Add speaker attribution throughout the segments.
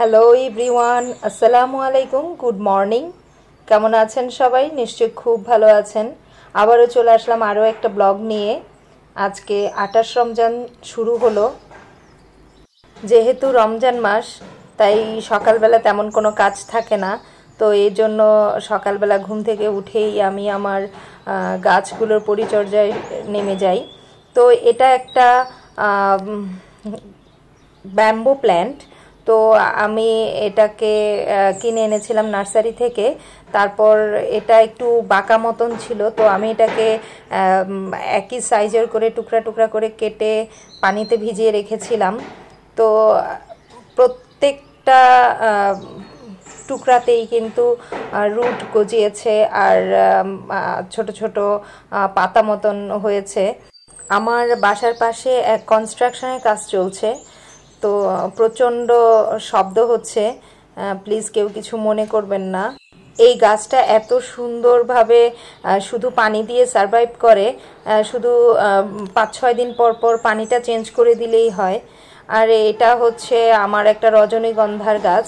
Speaker 1: Hello everyone, আসসালামু আলাইকুম, good morning. কেমন আছেন সবাই? নিশ্চয়ই খুব ভালো আছেন। আবারও চলে আসলাম আরও একটা ব্লগ নিয়ে। আজকে 28 রমজান শুরু হলো। যেহেতু রমজান মাস, তাই সকালবেলা তেমন কোনো কাজ থাকে না, তো এই জন্য সকালবেলা ঘুম থেকে উঠেই আমি আমার গাছগুলোর পরিচর্যায় নেমে যাই। তো এটা একটা ব্যাম্বো প্ল্যান্ট। তো আমি এটাকে কিনে এনেছিলাম নার্সারি থেকে। তারপর এটা একটু বাঁকা মতন ছিল, তো আমি এটাকে একই সাইজের করে টুকরা টুকরা করে কেটে পানিতে ভিজিয়ে রেখেছিলাম। তো প্রত্যেকটা টুকরাতেই কিন্তু রুট গজিয়েছে আর ছোট ছোট পাতা মতন হয়েছে। আমার বাসার পাশে এক কনস্ট্রাকশনের কাজ চলছে, তো প্রচণ্ড শব্দ হচ্ছে, প্লিজ কেউ কিছু মনে করবেন না। এই গাছটা এত সুন্দরভাবে শুধু পানি দিয়ে সারভাইভ করে, শুধু 5-6 দিন পর পর পানিটা চেঞ্জ করে দিলেই হয়। আর এটা হচ্ছে আমার একটা রজনীগন্ধার গাছ।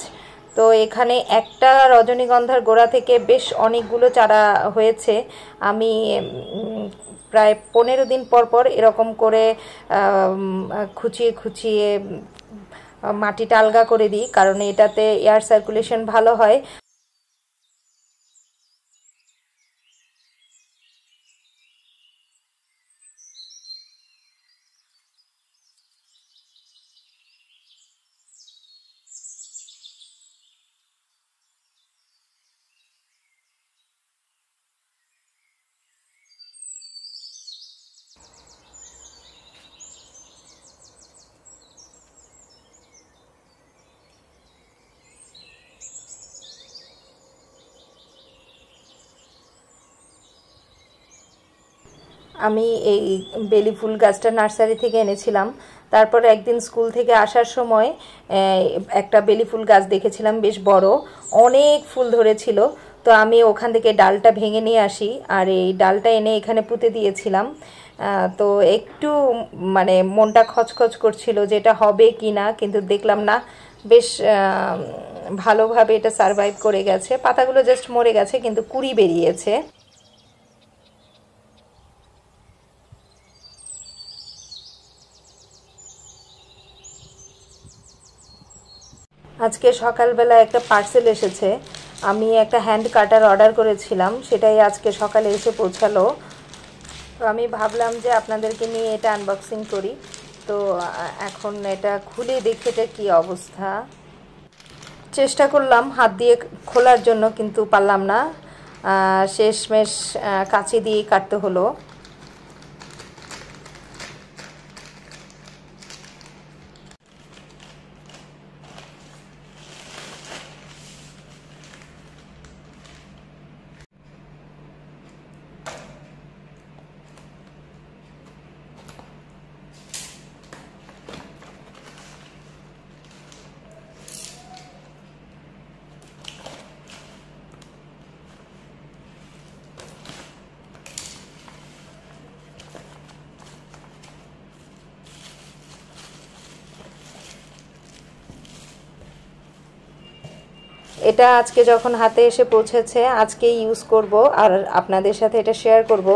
Speaker 1: তো এখানে একটা রজনীগন্ধার গোড়া থেকে বেশ অনেকগুলো চারা হয়েছে। আমি প্রায় 15 দিন পর পর এরকম করে খুঁচিয়ে খুঁচিয়ে মাটিটা আলগা করে দিই, কারণ এটাতে এয়ার সার্কুলেশন ভালো হয়। আমি এই বেলি ফুল গাছটা নার্সারি থেকে এনেছিলাম। তারপর একদিন স্কুল থেকে আসার সময় একটা বেলি ফুল গাছ দেখেছিলাম, বেশ বড়, অনেক ফুল ধরেছিল। তো আমি ওখান থেকে ডালটা ভেঙে নিয়ে আসি আর এই ডালটা এনে এখানে পুঁতে দিয়েছিলাম। তো একটু মানে মনটা খচখচ করছিল যেটা হবে কি না, কিন্তু দেখলাম না, বেশ ভালোভাবে এটা সারভাইভ করে গেছে। পাতাগুলো জাস্ট মরে গেছে, কিন্তু কুঁড়ি বেরিয়েছে। আজকে সকালবেলা একটা পার্সেল এসেছে। আমি একটা হ্যান্ড কাটার অর্ডার করেছিলাম, সেটাই আজকে সকালে এসে পৌঁছালো। তো আমি ভাবলাম যে আপনাদেরকে নিয়ে এটা আনবক্সিং করি। তো এখন এটা খুলে দেখি এটা কী অবস্থা। চেষ্টা করলাম হাত দিয়ে খোলার জন্য, কিন্তু পারলাম না, শেষমেশ কাঁচি দিয়ে কাটতে হলো। এটা আজকে যখন হাতে এসে পৌঁছেছে, আজকেই ইউজ করব আর আপনাদের সাথে এটা শেয়ার করব।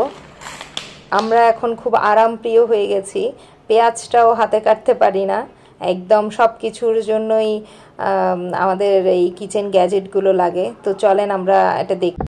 Speaker 1: আমরা এখন খুব আরামপ্রিয় হয়ে গেছি, পেঁয়াজটাও হাতে কাটতে পারি না। একদম সব কিছুর জন্যই আমাদের এই কিচেন গ্যাজেটগুলো লাগে। তো চলেন আমরা এটা দেখি।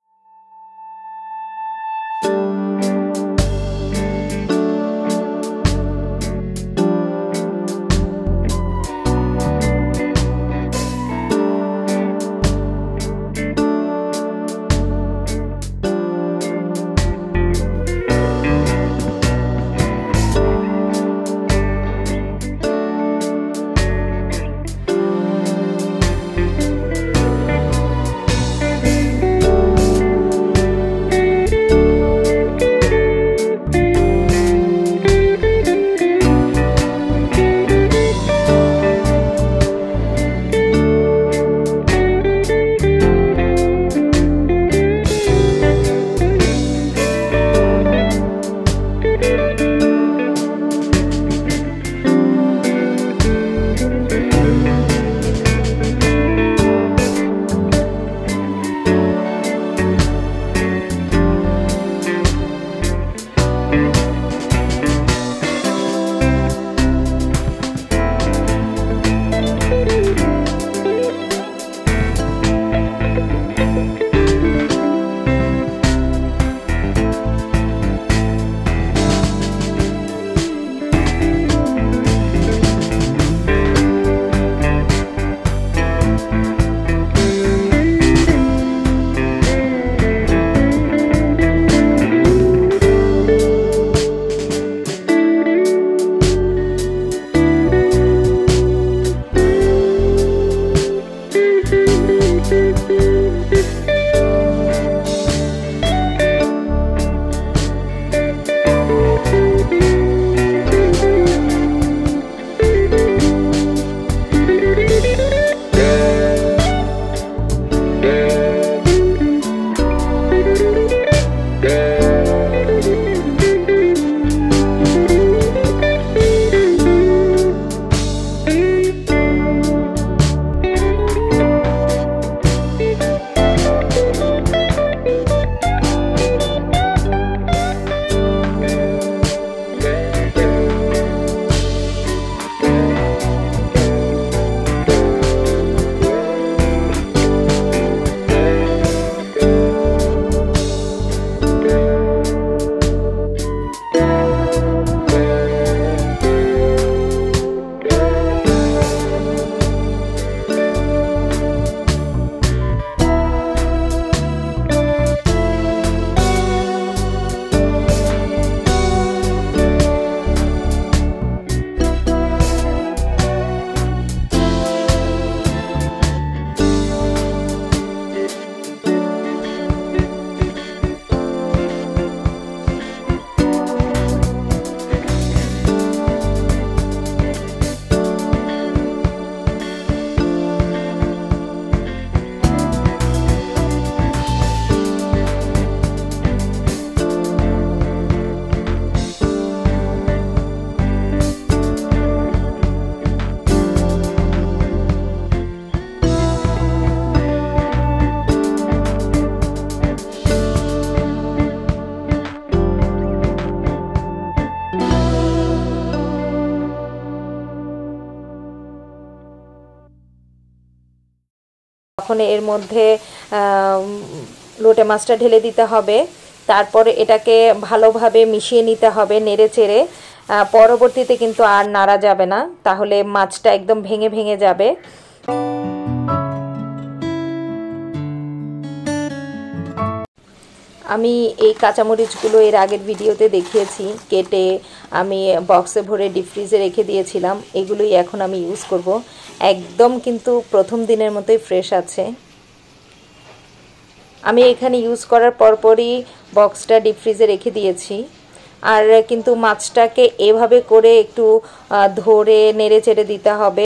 Speaker 1: এখন এর মধ্যে লোটে মাছটা ঢেলে দিতে হবে। তারপরে এটাকে ভালোভাবে মিশিয়ে নিতে হবে নেড়ে চেড়ে। পরবর্তীতে কিন্তু আর নাড়া যাবে না, তাহলে মাছটা একদম ভেঙে ভেঙে যাবে। আমি এই কাঁচামরিচগুলো এর আগের ভিডিওতে দেখিয়েছি, কেটে আমি বক্সে ভরে ডিপ ফ্রিজে রেখে দিয়েছিলাম। এগুলোই এখন আমি ইউজ করব। একদম কিন্তু প্রথম দিনের মতোই ফ্রেশ আছে। আমি এখানে ইউজ করার পরপরই বক্সটা ডিপ ফ্রিজে রেখে দিয়েছি। আর কিন্তু মাছটাকে এভাবে করে একটু ধরে নেড়ে চেড়ে দিতে হবে।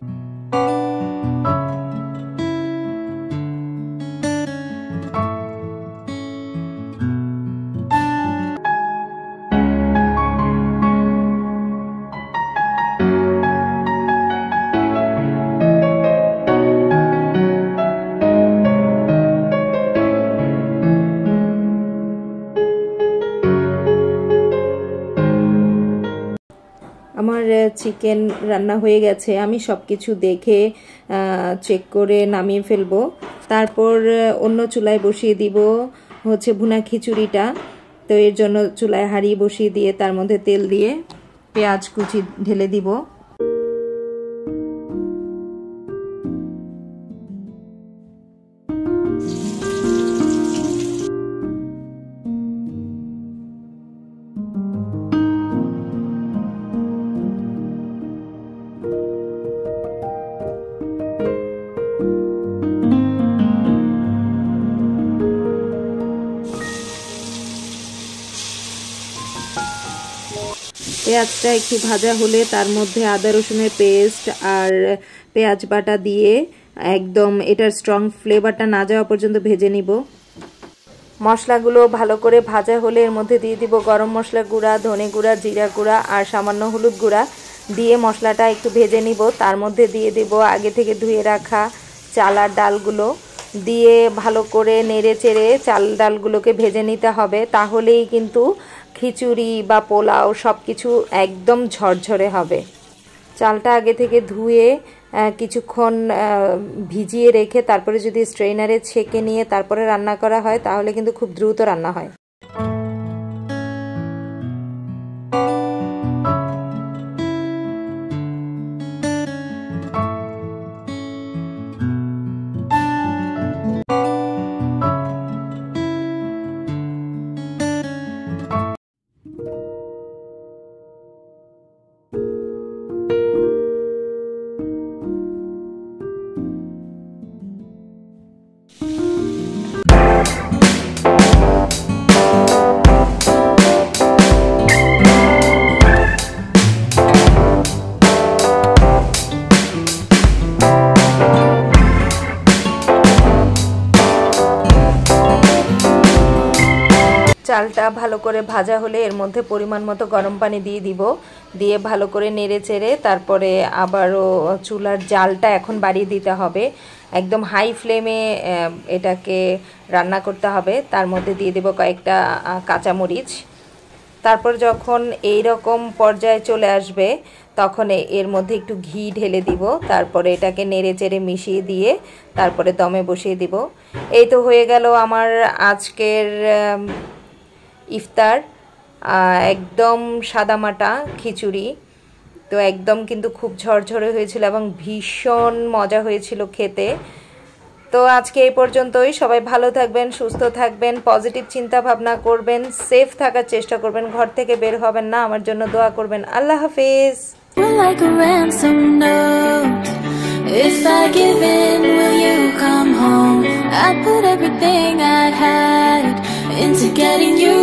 Speaker 1: আমার চিকেন রান্না হয়ে গেছে। আমি সব কিছু দেখে চেক করে নামিয়ে ফেলবো। তারপর অন্য চুলায় বসিয়ে দিব হচ্ছে ভুনা খিচুড়িটা। তো এর জন্য চুলায় হাঁড়ি বসিয়ে দিয়ে তার মধ্যে তেল দিয়ে পেঁয়াজ কুচি ঢেলে দিব। পেঁয়াজটা একটু ভাজা হলে তার মধ্যে আদা রসুনের পেস্ট আর পেঁয়াজ বাটা দিয়ে একদম এটার স্ট্রং ফ্লেভারটা না যাওয়া পর্যন্ত ভেজে নিব। মশলাগুলো ভালো করে ভাজা হলে এর মধ্যে দিয়ে দিব গরম মশলা গুঁড়া, ধনে গুঁড়া, জিরা গুঁড়া আর সামান্য হলুদ গুঁড়া দিয়ে মশলাটা একটু ভেজে নিব। তার মধ্যে দিয়ে দিব আগে থেকে ধুয়ে রাখা চাল আর ডালগুলো দিয়ে ভালো করে নেড়ে চেড়ে চাল ডালগুলোকে ভেজে নিতে হবে। তাহলেই কিন্তু খিচুড়ি বা পোলাও সব কিছু একদম ঝরঝরে হবে। চালটা আগে থেকে ধুয়ে কিছুক্ষণ ভিজিয়ে রেখে তারপরে যদি স্ট্রেনারে ছেঁকে নিয়ে তারপরে রান্না করা হয় তাহলে কিন্তু খুব দ্রুত রান্না হয়। চালটা ভালো করে ভাজা হলে এর মধ্যে পরিমাণ মতো গরম পানি দিয়ে দিব, দিয়ে ভালো করে নেড়ে চেড়ে তারপরে আবারও চুলার জালটা এখন বাড়িয়ে দিতে হবে। একদম হাই ফ্লেমে এটাকে রান্না করতে হবে। তার মধ্যে দিয়ে দেব কয়েকটা কাঁচামরিচ। তারপর যখন এই রকম পর্যায়ে চলে আসবে তখন এর মধ্যে একটু ঘি ঢেলে দিব। তারপরে এটাকে নেড়ে চেড়ে মিশিয়ে দিয়ে তারপরে দমে বসিয়ে দিব। এই তো হয়ে গেল আমার আজকের ইফতার। একদম সাদামাটা খিচুড়ি। তো একদম কিন্তু খুব ঝরঝরে হয়েছিল এবং ভীষণ মজা হয়েছিল খেতে। তো আজকে এই পর্যন্তই। সবাই ভালো থাকবেন, সুস্থ থাকবেন, পজিটিভ চিন্তা ভাবনা করবেন, সেফ থাকার চেষ্টা করবেন, ঘর থেকে বের হবেন না। আমার জন্য দোয়া করবেন। আল্লাহ হাফেজ। Like a ransom note, if I give in, will you come home? I put everything I had into getting you.